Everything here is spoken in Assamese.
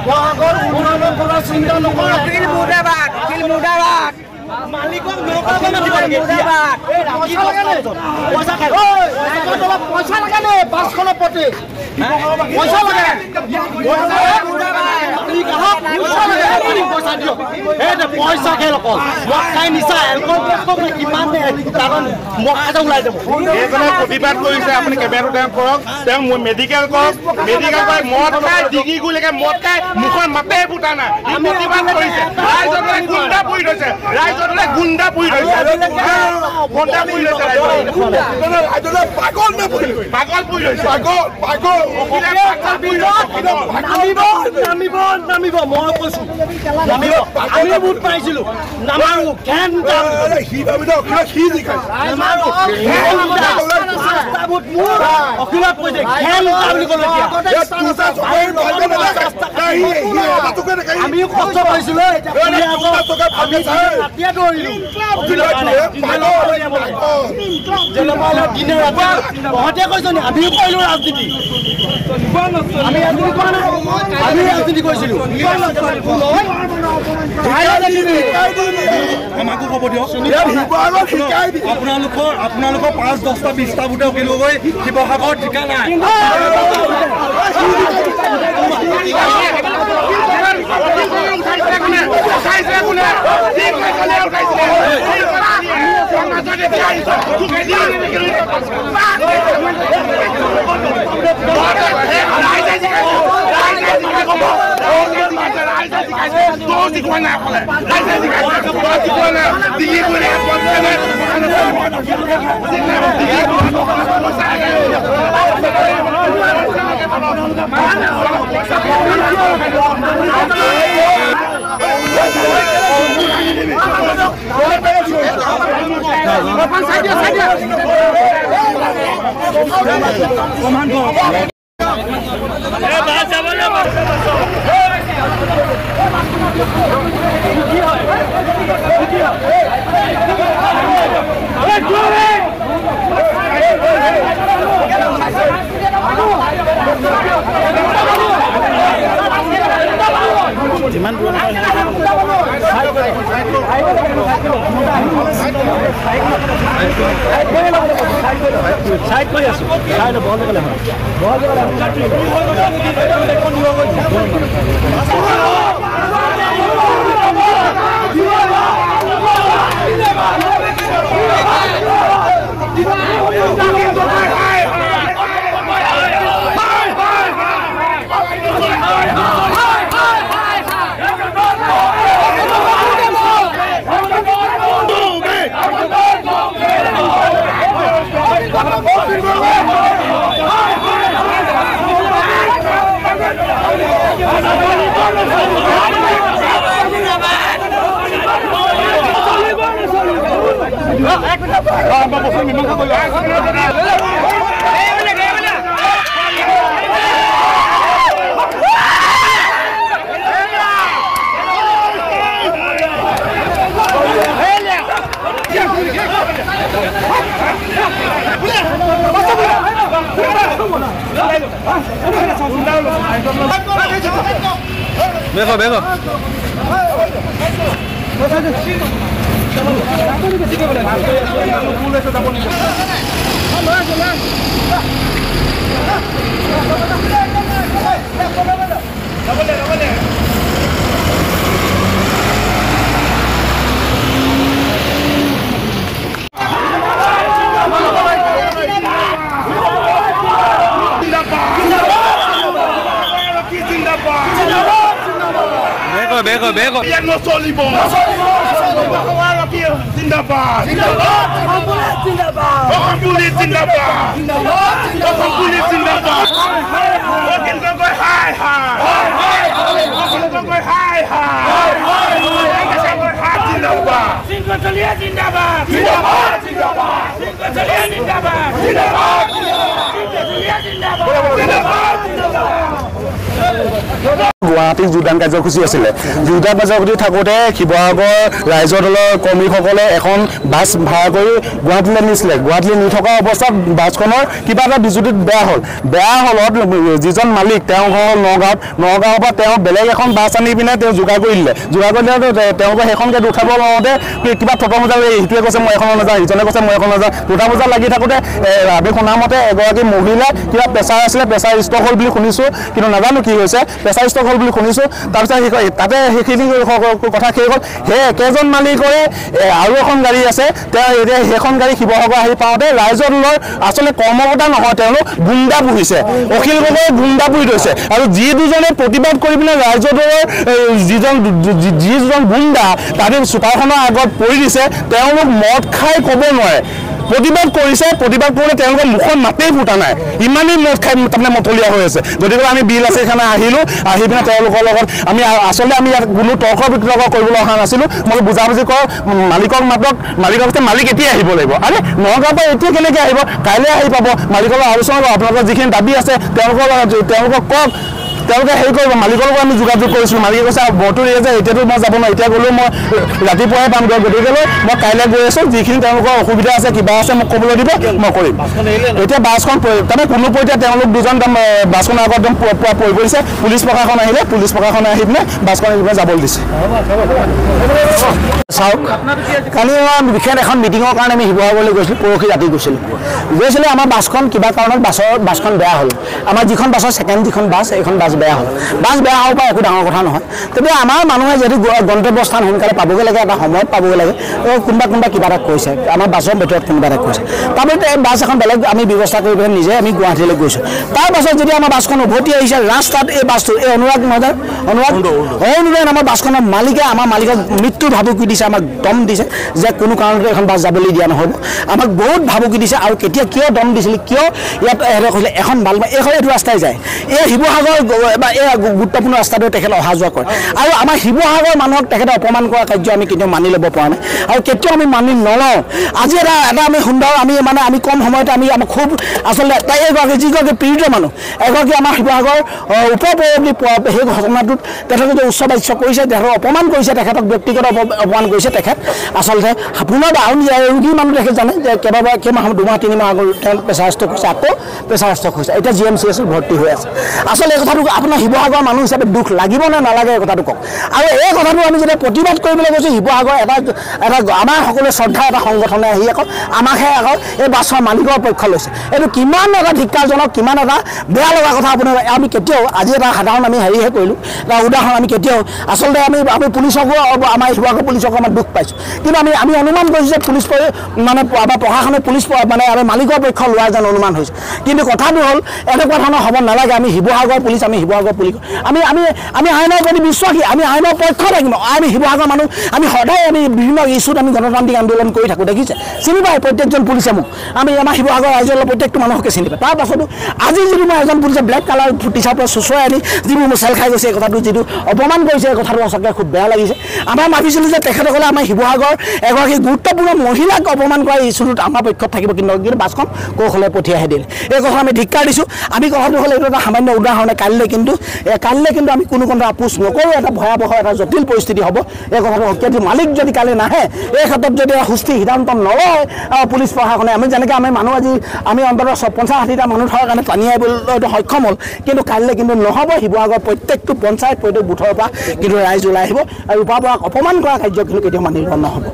বহাগৰ উন্নয়নৰ কথা চিন্তা নকৰা অখিল মুৰ্দাবাদ মালিকক নৌকা মাতিব লাগে পইচা লাগে নে বাছখনৰ প্ৰতি পইচা লাগে পইচা খেল অকল মদ নিচা এলকহল কিমান কাৰণ মদ ওলাই যাব এইজনে প্ৰতিবাদ কৰিছে আপুনি কেমেৰাটো তেওঁ কৰক তেওঁ মেডিকেল কৰক মেডিকেল কৰি মদ খাই ডিগ্ৰী গুলিকে মদ খাই মুখত মাতে ফুটা নাই ই প্ৰতিবাদ কৰিছে ৰাইজলে গুণ্ডা পৰি থৈছে ৰাইজলে গুণ্ডা পৰি থৈছে গুণ্ডা পৰি থৈছে ৰাইজলে পাগল নে পৰি পাগল পৰি থৈছে পাগল নামিব মই কৈছো নামিব আমি বুট পাইছিলো নামাৰো খেন অখিলত কৈছে খেল বুলি ক'লে আমিও কষ্ট পাইছিলো দিনে তহঁতে কৈছ নি আমিও কৰিলো ৰাজনীতি আমি ৰাজনীতি কৰা নাই আমি ৰাজনীতি কৰিছিলো আমাকো খবৰ দিয়ক আপোনালোকৰ 5-10টা 20টা বুটে উকিল গৈ শিৱসাগৰ ঠিকা নাই সাইড কৰি আছো সাইড বন্ধ গলে Bejo, bejo. Bejo, bejo. Ya no solimo. Aquí Zindabad. Zindabad. Zindabad. Zindabad. Zindabad. Walking go high high. Walking go high high. Zindabad. Singotolia Zindabad. Zindabad. Zindabad. Singotolia Zindabad. Zindabad. Singotolia Zindabad. Zindabad. Guwahati যোগদান কাৰ্যসূচী আছিলে যোগদান কাৰ্যসূচী থাকোঁতে শিৱসাগৰ ৰাইজৰ দলৰ কৰ্মীসকলে এখন বাছ ভাড়া কৰি গুৱাহাটীলৈ নিছিলে গুৱাহাটীলৈ নি থকা অৱস্থাত বাছখনৰ কিবা এটা বিজুতিত বেয়া হ'লত যিজন মালিক তেওঁ ঘৰ নগাঁৱৰ পৰা তেওঁ বেলেগ এখন বাছ আনি পিনে তেওঁ যোগাৰ কৰি দিলে তেওঁলোকে সেইখন গাড়ী উঠাব লওঁতে কিবা থতমজা ইটোৱে কৈছে মই এখন নাযাওঁ ইজনে কৈছে মই এখন নাযাওঁ দুটা লাগি থাকোঁতে আমি শুনা মতে এগৰাকী মহিলা কিবা প্ৰেছাৰ আছিলে প্ৰেছাৰ ষ্টক হ'ল বুলি শুনিছোঁ কিন্তু নাজানো কি হৈছে প্ৰেছাৰ ষ্টক হ'ল বুলি শুনিছোঁ তাৰপিছত তাতে সেইখিনি কথা শেষ হ'ল সেই একেজন মালিকৰে আৰু এখন গাড়ী আছে তেওঁ এতিয়া সেইখন গাড়ী শিৱসাগৰ আহি পাওঁতে ৰাইজৰ দলৰ আচলতে কৰ্মকৰ্তা নহয় তেওঁলোক গুণ্ডা পুহিছে অখিল গগৈয়ে গুণ্ডা পুহি থৈছে আৰু যি দুজনে প্ৰতিবাদ কৰি পিনে ৰাইজৰ দলৰ যিজন গুণ্ডা তাতে চুপাৰখনৰ আগত পৰি দিছে তেওঁলোক মদ খাই ক'ব নোৱাৰে প্ৰতিবাদ কৰিছে প্ৰতিবাদ কৰোঁতে তেওঁলোকৰ মুখত মাতেই ফুটা নাই ইমানেই মদ খাই তাৰমানে মতলীয়া হৈ আছে গতিকে আমি বিল আছে সেইকাৰণে আহিলোঁ আহি পিনে তেওঁলোকৰ লগত আমি আচলতে আমি ইয়াত কোনো তৰ্ক বিতৰ্ক কৰিবলৈ অহা নাছিলোঁ মই বুজাবুজি কৰক মালিকক মালিক এতিয়া আহিব লাগিব আৰে নগাঁৱৰ পৰা এতিয়া কেনেকৈ আহিব কাইলৈ আহি পাব মালিকৰ লগত আলোচনা কৰক আপোনালোকৰ যিখিনি দাবী আছে তেওঁলোকক কওক তেওঁলোকে হেৰি কৰিব মালিকৰ লগত আমি যোগাযোগ কৰিছিলোঁ মালিকে কৈছে বৰটো দিয়ে যে এতিয়াতো মই যাব নোৱাৰোঁ এতিয়া গ'লেও মই ৰাতিপুৱাই পামগৈ গতিকেলৈ মই কাইলৈ গৈ আছোঁ যিখিনি তেওঁলোকৰ অসুবিধা আছে কিবা আছে মোক ক'বলৈ দিব মই কৰিম এতিয়া বাছখন তাৰমানে কোনো পৰ্যায়ত তেওঁলোক দুজন বাছখনৰ আগত একদম পুৱা পৰি পৰিছে পুলিচ প্ৰশাসন আহিলে পুলিচ প্ৰশাসনে আহি পিনে বাছখন যাবলৈ দিছে চাওক কালি বিশেষ এখন মিটিঙৰ কাৰণে আমি শিৱসাগৰলৈ গৈছিলোঁ পৰহি ৰাতি গৈছিলোঁ আমাৰ বাছখন কিবা কাৰণত বাছখন বেয়া হ'ল আমাৰ যিখন বাছৰ ছেকেণ্ড যিখন বাছ এইখন বাছ বেয়া হ'ল বাছ বেয়া হোৱাৰ পৰা একো ডাঙৰ কথা নহয় তেতিয়া আমাৰ মানুহে যদি গন্তব্যস্থান সোনকালে পাবগৈ লাগে এটা সময়ত পাবগৈ লাগে কোনোবা কিবা এটা কৈছে আমাৰ বাছৰ ভিতৰত কোনোবা এটা কৈছে তাৰপিছত বাছ এখন বেলেগ আমি ব্যৱস্থা কৰি পিনে নিজে আমি গুৱাহাটীলৈ গৈছোঁ তাৰপাছত যদি আমাৰ বাছখন উভতি আহিছে ৰাস্তাত এই বাছটো এই অনুৰাগ আমাৰ বাছখনৰ মালিকে আমাৰ মালিকক মৃত্যু ভাবুকি দিছে আমাক দম দিছে যে কোনো কাৰণতে এখন বাছ যাবলৈ দিয়া নহ'ব আমাক বহুত ভাবুকি দিছে আৰু কেতিয়া কিয় দম দিছিল কিয় ইয়াত কৈছিলে এখন ভাল এইটো ৰাস্তাই যায় এই শিৱসাগৰ বা এই গুৰুত্বপূৰ্ণ ৰাস্তাটো তেখেতে অহা যোৱা কৰে আৰু আমাৰ শিৱসাগৰ মানুহক তেখেতে অপমান কৰা কাৰ্য আমি কেতিয়াও মানি ল'ব পৰা নাই আৰু কেতিয়াও আমি মানি নলওঁ আজি এটা আমি সুন্দৰ আমি কম সময়তে আমাক খুব আচলতে এইগৰাকী যিগৰাকী পীড়িত মানুহ এগৰাকী আমাৰ শিৱসাগৰ উপপৌৰপতি সেই ঘটনাটোত তেখেতে যে উচ্চ বাচ্য কৰিছে তেখেতক অপমান কৰিছে তেখেতক ব্যক্তিগত অপমান কৰিছে তেখেত আচলতে পুনৰ ৰোগী মানুহ তেখেত জানে যে কেইমাহ 2 মাহ 3 মাহ আগত তেওঁ প্ৰেছাৰ ষ্ট্ৰক হৈছে আকৌ প্ৰেছাৰ ষ্ট্ৰক হৈছে এতিয়া GMCH ভৰ্তি হৈ আছে আচলতে এই কথাটো আপোনাৰ শিৱসাগৰ মানুহ হিচাপে দুখ লাগিব নে নালাগে এই কথাটো কওক আৰু এই কথাটো আমি যেতিয়া প্ৰতিবাদ কৰিবলৈ গৈছোঁ শিৱসাগৰ এটা আমাৰ সকলোৱে শ্ৰদ্ধা এটা সংগঠনে আহি আকৌ আমাকহে আকৌ এই বাছৰ মালিকৰ পক্ষ লৈছে এইটো কিমান এটা ধিক্কাৰজনক কিমান এটা বেয়া লগা কথা আপোনাৰ আমি কেতিয়াও আজি এটা সাধাৰণ আমি হেৰিহে কৰিলোঁ এটা উদাহৰণ আমি কেতিয়াও আচলতে আমি পুলিচকো আমাৰ শিৱসাগৰ পুলিচকো আমাৰ দুখ পাইছোঁ কিন্তু আমি অনুমান কৰিছোঁ যে পুলিচ আমাৰ প্ৰশাসনে পুলিচ আমি মালিকৰ পক্ষ লোৱাৰ যেন অনুমান হৈছে কিন্তু কথাটো হ'ল এনেকুৱা ধৰণৰ হ'ব নালাগে আমি শিৱসাগৰ পুলিচ আমি আইনৰ প্ৰতি বিশ্বাসী আমি আইনৰ পক্ষ থাকিম আমি শিৱসাগৰ মানুহ আমি সদায় আমি বিভিন্ন ইছ্যুত আমি গণতান্ত্ৰিক আন্দোলন কৰি থাকোঁ দেখিছে চিনি পায় প্ৰত্যেকজন পুলিচে মোক আমাৰ শিৱসাগৰ ৰাইজৰ প্ৰত্যেকটো মানুহকে চিনি পায় তাৰপাছতো আজি যদি মই এজন পুলিচে ব্লেক কালাৰ টিচাৰৰ পৰা চুচৰাই আনি যিবোৰ মোৰ চেল খাই গৈছে এই কথাটো যিটো অপমান কৰিছে এই কথাটো সঁচাকৈ খুব বেয়া লাগিছে আমাৰ ভাবিছিলোঁ যে তেখেতসকলে আমাৰ শিৱসাগৰ এগৰাকী গুৰুত্বপূৰ্ণ মহিলাক অপমান কৰা ইছ্যুটোত আমাৰ পক্ষত থাকিব কিন্তু বাছখন কৌশলে পঠিয়াইহে দিলে এই কথা আমি ধিক্কাৰ দিছোঁ আমি কথাটো হ'লে এইটো এটা সামান্য উদাহৰণে কাইলৈ কিন্তু আমি কোনো আপোচ নকৰোঁ এটা ভয়াৱহ এটা জটিল পৰিস্থিতি হ'ব এই কথাটো যদি মালিক যদি কালি নাহে এই ক্ষেত্ৰত যদি সুস্থিৰ সিদ্ধান্ত নলয় পুলিচ প্ৰশাসনে আমি যেনেকৈ আমি মানুহ আজি আমি অন্ততঃ 50-60টা মানুহ থকাৰ কাৰণে টানি আহিবলৈ সক্ষম হ'ল কিন্তু কাইলৈ কিন্তু নহ'ব শিৱসাগৰ প্ৰত্যেকটো পঞ্চায়ত প্ৰত্যেক বুথৰ পৰা কিন্তু ৰাইজ ওলাই আহিব আৰু ৰূপা বৰাক অপমান কৰা কাৰ্য কিন্তু কেতিয়াও মানি লোৱা নহ'ব